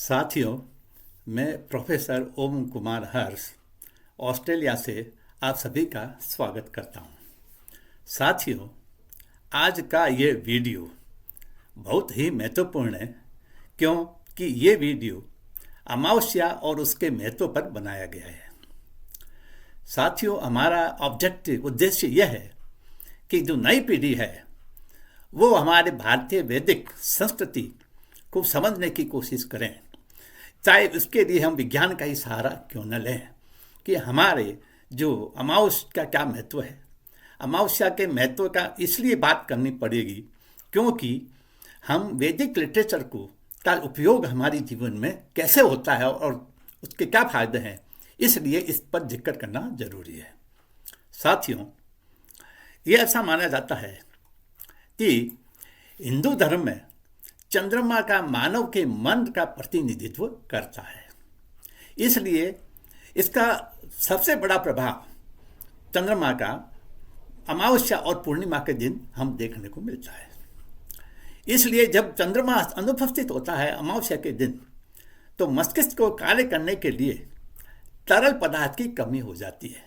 साथियों, मैं प्रोफेसर ओम कुमार हर्ष ऑस्ट्रेलिया से आप सभी का स्वागत करता हूं। साथियों, आज का ये वीडियो बहुत ही महत्वपूर्ण है क्योंकि ये वीडियो अमावस्या और उसके महत्व पर बनाया गया है। साथियों, हमारा उद्देश्य यह है कि जो नई पीढ़ी है वो हमारे भारतीय वैदिक संस्कृति को समझने की कोशिश करें, चाहे उसके लिए हम विज्ञान का ही सहारा क्यों न लें कि हमारे जो अमावस्या का क्या महत्व है। अमावस्या के महत्व का इसलिए बात करनी पड़ेगी क्योंकि हम वैदिक लिटरेचर का उपयोग हमारे जीवन में कैसे होता है और उसके क्या फायदे हैं, इसलिए इस पर जिक्र करना जरूरी है। साथियों, ये ऐसा माना जाता है कि हिंदू धर्म में चंद्रमा का मानव के मन का प्रतिनिधित्व करता है, इसलिए इसका सबसे बड़ा प्रभाव चंद्रमा का अमावस्या और पूर्णिमा के दिन हम देखने को मिलता है। इसलिए जब चंद्रमा अनुपस्थित होता है अमावस्या के दिन, तो मस्तिष्क को कार्य करने के लिए तरल पदार्थ की कमी हो जाती है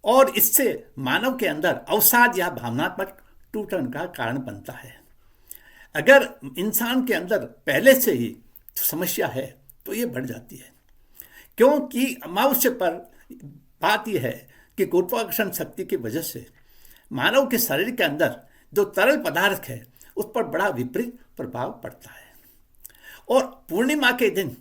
और इससे मानव के अंदर अवसाद या भावनात्मक टूटन का कारण बनता है। अगर इंसान के अंदर पहले से ही समस्या है तो ये बढ़ जाती है, क्योंकि अमावस्या पर बात यह है कि गुरुत्वाकर्षण शक्ति की वजह से मानव के शरीर के अंदर जो तरल पदार्थ है उस पर बड़ा विपरीत प्रभाव पड़ता है और पूर्णिमा के दिन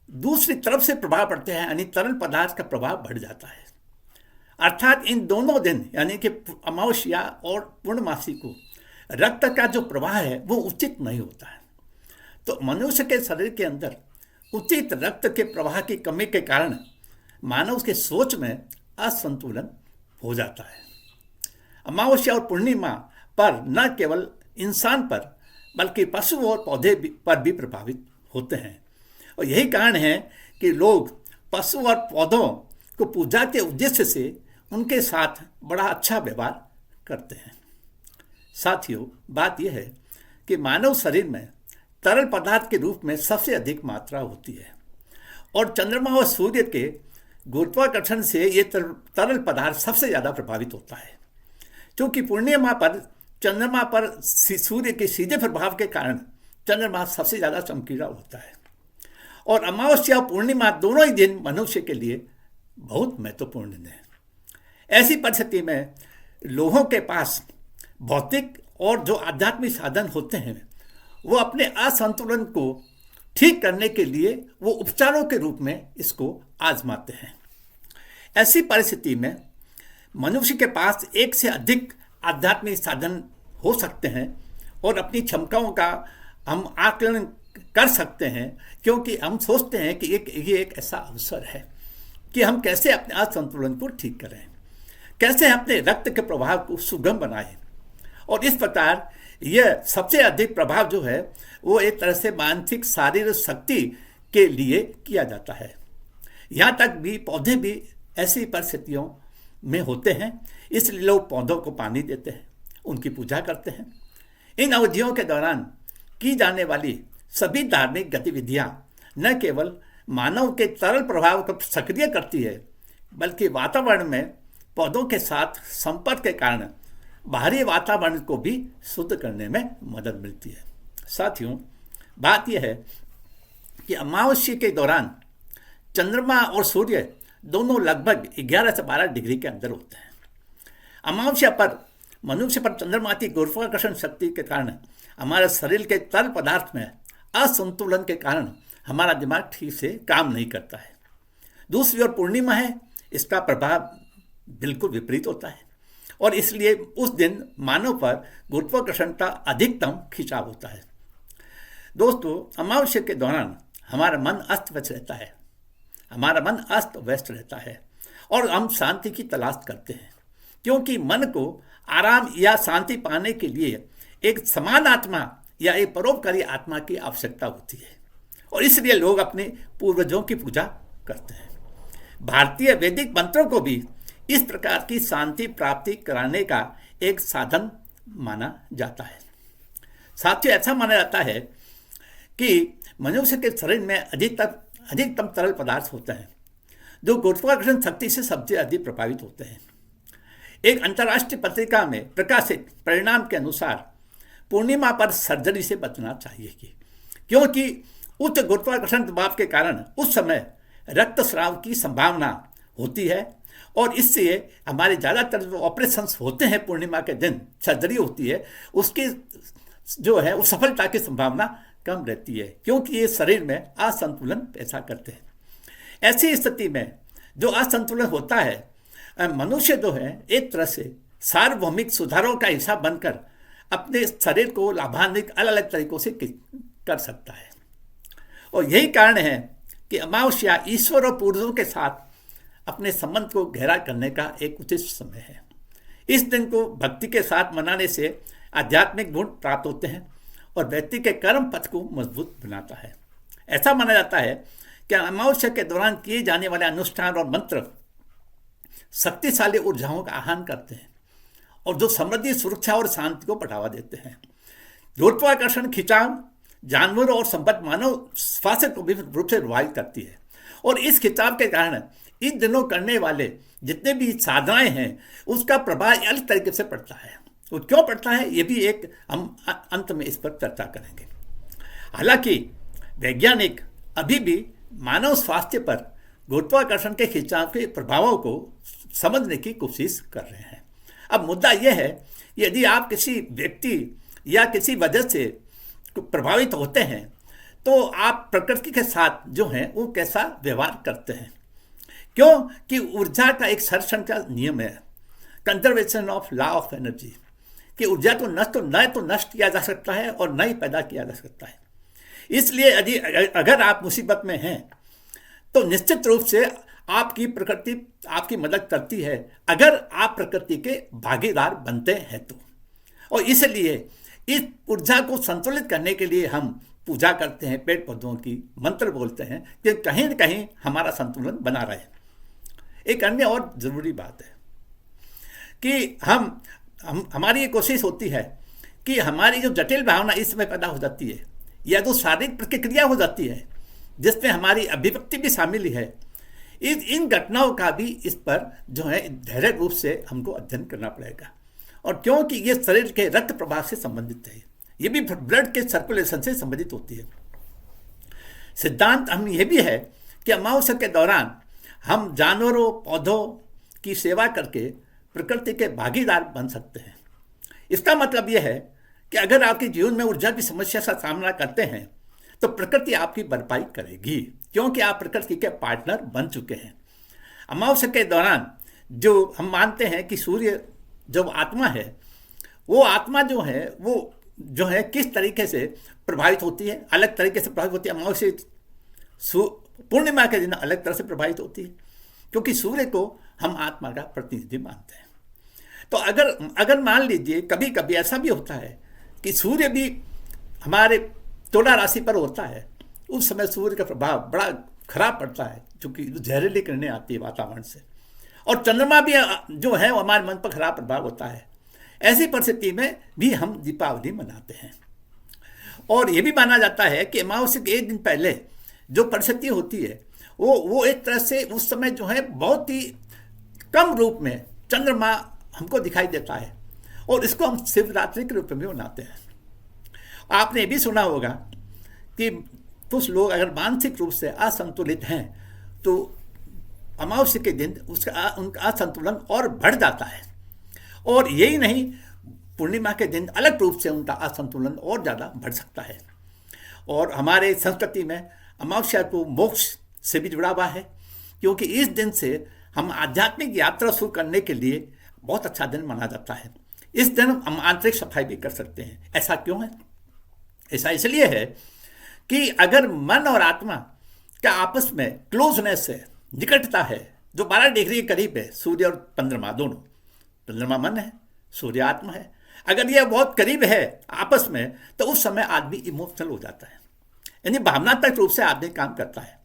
दूसरी तरफ से प्रभाव पड़ते हैं, यानी तरल पदार्थ का प्रभाव बढ़ जाता है। अर्थात इन दोनों दिन यानी कि अमावस्या और पूर्णमासी को रक्त का जो प्रवाह है वो उचित नहीं होता है। तो मनुष्य के शरीर के अंदर उचित रक्त के प्रवाह की कमी के कारण मानव के सोच में असंतुलन हो जाता है। अमावस्या और पूर्णिमा पर न केवल इंसान पर बल्कि पशु और पौधे पर भी प्रभावित होते हैं और यही कारण है कि लोग पशु और पौधों को पूजा के उद्देश्य से उनके साथ बड़ा अच्छा व्यवहार करते हैं। साथियों, बात यह है कि मानव शरीर में तरल पदार्थ के रूप में सबसे अधिक मात्रा होती है और चंद्रमा और सूर्य के गुरुत्वाकर्षण से ये तरल पदार्थ सबसे ज़्यादा प्रभावित होता है। क्योंकि पूर्णिमा पर चंद्रमा पर सूर्य के सीधे प्रभाव के कारण चंद्रमा सबसे ज़्यादा चमकीला होता है और अमावस्या और पूर्णिमा दोनों ही दिन मनुष्य के लिए बहुत महत्वपूर्ण है। ऐसी परिस्थिति में लोगों के पास भौतिक और जो आध्यात्मिक साधन होते हैं वो अपने असंतुलन को ठीक करने के लिए वो उपचारों के रूप में इसको आजमाते हैं। ऐसी परिस्थिति में मनुष्य के पास एक से अधिक आध्यात्मिक साधन हो सकते हैं और अपनी क्षमताओं का हम आकलन कर सकते हैं, क्योंकि हम सोचते हैं कि ये एक ऐसा अवसर है कि हम कैसे अपने असंतुलन को ठीक करें, कैसे अपने रक्त के प्रभाव को सुगम बनाएं। और इस प्रकार यह सबसे अधिक प्रभाव जो है वो एक तरह से मानसिक शारीरिक शक्ति के लिए किया जाता है। यहाँ तक भी पौधे भी ऐसी परिस्थितियों में होते हैं, इसलिए लोग पौधों को पानी देते हैं, उनकी पूजा करते हैं। इन अवधियों के दौरान की जाने वाली सभी धार्मिक गतिविधियाँ न केवल मानव के तरल प्रभाव को सक्रिय करती है, बल्कि वातावरण में पौधों के साथ संपर्क के कारण बाहरी वातावरण को भी शुद्ध करने में मदद मिलती है। साथियों, बात यह है कि अमावस्या के दौरान चंद्रमा और सूर्य दोनों लगभग 11 से 12 डिग्री के अंदर होते हैं। अमावस्या पर मनुष्य पर चंद्रमा की गुरुत्वाकर्षण शक्ति के कारण हमारे शरीर के तरल पदार्थ में असंतुलन के कारण हमारा दिमाग ठीक से काम नहीं करता है। दूसरी ओर पूर्णिमा है, इसका प्रभाव बिल्कुल विपरीत होता है और इसलिए उस दिन मानव पर गुरुत्वाकर्षण का अधिकतम खिंचाव होता है। दोस्तों, अमावस्या के दौरान हमारा मन अस्त व्यस्त रहता है और हम शांति की तलाश करते हैं, क्योंकि मन को आराम या शांति पाने के लिए एक समान आत्मा या एक परोपकारी आत्मा की आवश्यकता होती है और इसलिए लोग अपने पूर्वजों की पूजा करते हैं। भारतीय वैदिक मंत्रों को भी इस प्रकार की शांति प्राप्ति कराने का एक साधन माना जाता है। साथियों, ऐसा माना जाता है कि मनुष्य के शरीर में अधिकतम तरल पदार्थ होते हैं जो गुरुत्वाकर्षण शक्ति से सबसे अधिक प्रभावित होते हैं। एक अंतर्राष्ट्रीय पत्रिका में प्रकाशित परिणाम के अनुसार पूर्णिमा पर सर्जरी से बचना चाहिए क्योंकि उच्च गुरुत्वाकर्षण दबाव के कारण उस समय रक्तस्राव की संभावना होती है और इससे हमारे ज़्यादातर जो ऑपरेशंस होते हैं पूर्णिमा के दिन सर्जरी होती है उसकी जो है उस सफलता की संभावना कम रहती है क्योंकि ये शरीर में असंतुलन पैदा करते हैं। ऐसी स्थिति में जो असंतुलन होता है मनुष्य जो है एक तरह से सार्वभौमिक सुधारों का हिस्सा बनकर अपने शरीर को लाभान्वित अलग अलग तरीकों से कर सकता है। और यही कारण है कि अमावस्या ईश्वर और पूर्वजों के साथ अपने संबंध को गहरा करने का एक उचित समय है। इस दिन को भक्ति के साथ मनाने से आध्यात्मिक गुण प्राप्त होते हैं और व्यक्ति के कर्म पथ को मजबूत बनाता है। ऐसा माना जाता है कि अमावस्या के दौरान किए जाने वाले अनुष्ठान और मंत्र शक्तिशाली ऊर्जाओं का आह्वान करते हैं और जो समृद्धि, सुरक्षा और शांति को बढ़ावा देते हैं। गुरुत्वाकर्षण खिंचाव जानवरों और संपत्ति मानव स्वास्थ्य को भी रूप से प्रभावित करती है और इस खिंचाव के कारण इन दिनों करने वाले जितने भी साधनाएं हैं उसका प्रभाव अलग तरीके से पड़ता है। वो क्यों पड़ता है ये भी एक हम अंत में इस पर चर्चा करेंगे। हालांकि वैज्ञानिक अभी भी मानव स्वास्थ्य पर गुरुत्वाकर्षण के खिंचाव के प्रभावों को समझने की कोशिश कर रहे हैं। अब मुद्दा यह है यदि आप किसी व्यक्ति या किसी वजह से प्रभावित होते हैं तो आप प्रकृति के साथ जो है वो कैसा व्यवहार करते हैं। क्यों कि ऊर्जा का एक संरक्षण का नियम है, conservation of law of energy, कि ऊर्जा को न तो नष्ट किया जा सकता है और न ही पैदा किया जा सकता है। इसलिए यदि अगर आप मुसीबत में हैं तो निश्चित रूप से आपकी प्रकृति आपकी मदद करती है अगर आप प्रकृति के भागीदार बनते हैं तो। और इसलिए इस ऊर्जा को संतुलित करने के लिए हम पूजा करते हैं, पेड़ पौधों की मंत्र बोलते हैं कि कहीं न कहीं हमारा संतुलन बना रहे। एक अन्य और ज़रूरी बात है कि हमारी ये कोशिश होती है कि हमारी जो जटिल भावना इस समय पैदा हो जाती है या जो शारीरिक प्रतिक्रिया हो जाती है जिसमें हमारी अभिव्यक्ति भी शामिल है, इन घटनाओं का भी इस पर जो है धैर्य रूप से हमको अध्ययन करना पड़ेगा। और क्योंकि ये शरीर के रक्त प्रवाह से संबंधित है, ये भी ब्लड के सर्कुलेशन से संबंधित होती है। सिद्धांत हम ये भी है कि अमावस्या के दौरान हम जानवरों पौधों की सेवा करके प्रकृति के भागीदार बन सकते हैं। इसका मतलब यह है कि अगर आपके जीवन में ऊर्जा की समस्या का सामना करते हैं तो प्रकृति आपकी भरपाई करेगी क्योंकि आप प्रकृति के पार्टनर बन चुके हैं। अमावस्या के दौरान जो हम मानते हैं कि सूर्य जो आत्मा है वो आत्मा जो है किस तरीके से प्रभावित होती है, अलग तरीके से प्रभावित होती है। अमावस्या पूर्णिमा के दिन अलग तरह से प्रभावित होती है क्योंकि सूर्य को हम आत्मा का प्रतिनिधि मानते हैं। तो अगर मान लीजिए कभी कभी ऐसा भी होता है कि सूर्य भी हमारे तुला राशि पर होता है, उस समय सूर्य का प्रभाव बड़ा खराब पड़ता है क्योंकि जहरीली किरणें आती है वातावरण से, और चंद्रमा भी जो है वो हमारे मन पर खराब प्रभाव होता है। ऐसी परिस्थिति में भी हम दीपावली मनाते हैं। और ये भी माना जाता है कि अमावस्या के एक दिन पहले जो परिस्थिति होती है वो एक तरह से उस समय जो है बहुत ही कम रूप में चंद्रमा हमको दिखाई देता है और इसको हम शिवरात्रि के रूप में मनाते हैं। आपने भी सुना होगा कि कुछ लोग अगर मानसिक रूप से असंतुलित हैं तो अमावस्या के दिन उनका असंतुलन और बढ़ जाता है, और यही नहीं पूर्णिमा के दिन अलग रूप से उनका असंतुलन और ज़्यादा बढ़ सकता है। और हमारे संस्कृति में अमावस्या को मोक्ष से भी जुड़ा हुआ है क्योंकि इस दिन से हम आध्यात्मिक यात्रा शुरू करने के लिए बहुत अच्छा दिन माना जाता है। इस दिन हम आंतरिक सफाई भी कर सकते हैं। ऐसा क्यों है? ऐसा इसलिए है कि अगर मन और आत्मा का आपस में क्लोजनेस है, निकटता है, जो 12 डिग्री के करीब है, सूर्य और चंद्रमा दोनों, चंद्रमा मन है, सूर्य आत्मा है, अगर यह बहुत करीब है आपस में तो उस समय आदमी इमोशनल हो जाता है, यानी भावनात्मक रूप से आदमी काम करता है।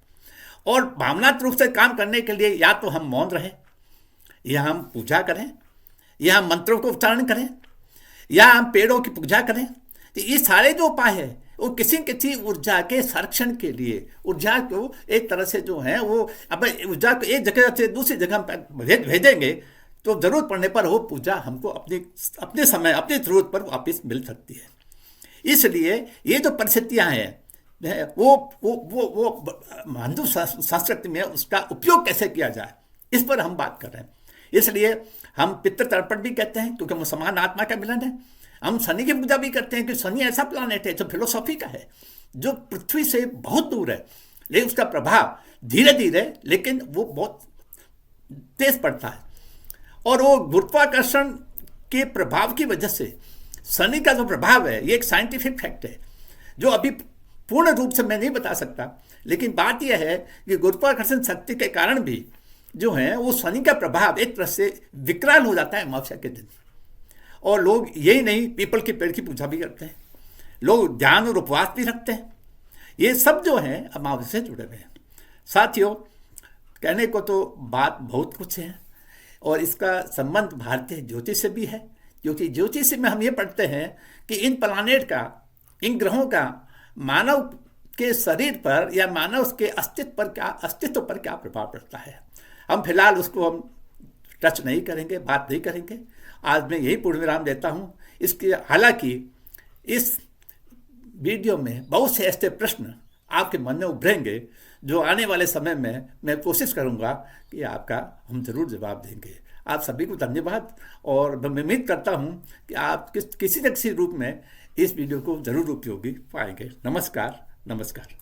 और भावनात्मक रूप से काम करने के लिए या तो हम मौन रहें, या हम पूजा करें, या हम मंत्रों को उच्चारण करें, या हम पेड़ों की पूजा करें। तो ये सारे जो उपाय है वो किसी किसी ऊर्जा के संरक्षण के लिए, ऊर्जा को एक तरह से जो है वो, अब ऊर्जा को एक जगह से दूसरी जगह भेजेंगे तो जरूरत पड़ने पर वो पूजा हमको अपने समय अपनी जरूरत पर वापस मिल सकती है। इसलिए ये जो परिस्थितियां हैं वो हिंदू संस्कृति में उसका उपयोग कैसे किया जाए, इस पर हम बात कर रहे हैं। इसलिए हम पितृ तर्पण भी कहते हैं क्योंकि वो समान आत्मा का मिलन है। हम शनि की पूजा भी करते हैं कि शनि ऐसा प्लानेट है जो फिलोसॉफी का है, जो पृथ्वी से बहुत दूर है, लेकिन उसका प्रभाव धीरे धीरे लेकिन वो बहुत तेज पड़ता है। और वो गुरुत्वाकर्षण के प्रभाव की वजह से शनि का जो प्रभाव है, ये एक साइंटिफिक फैक्ट है जो अभी पूर्ण रूप से मैं नहीं बता सकता, लेकिन बात यह है कि गुरुत्वाकर्षण शक्ति के कारण भी जो है वो शनि का प्रभाव एक तरह से विकराल हो जाता है अमावस्या के दिन। और लोग यही नहीं, पीपल के पेड़ की पूजा भी करते हैं, लोग ध्यान और उपवास भी रखते हैं। ये सब जो है अमावस्या से जुड़े हुए हैं। साथियों, कहने को तो बात बहुत कुछ है और इसका संबंध भारतीय ज्योतिष से भी है, क्योंकि ज्योतिष में हम ये पढ़ते हैं कि इन प्लानेट का, इन ग्रहों का मानव के शरीर पर या मानव के अस्तित्व पर क्या प्रभाव पड़ता है। हम फिलहाल उसको हम टच नहीं करेंगे, बात नहीं करेंगे। आज मैं यही पूर्ण विराम देता हूँ। इसके हालांकि इस वीडियो में बहुत से ऐसे प्रश्न आपके मन में उभरेंगे जो आने वाले समय में मैं कोशिश करूँगा कि आपका हम जरूर जवाब देंगे। आप सभी को धन्यवाद और मैं उम्मीद करता हूँ कि आप किसी न किसी रूप में इस वीडियो को जरूर उपयोगी पाएंगे। नमस्कार।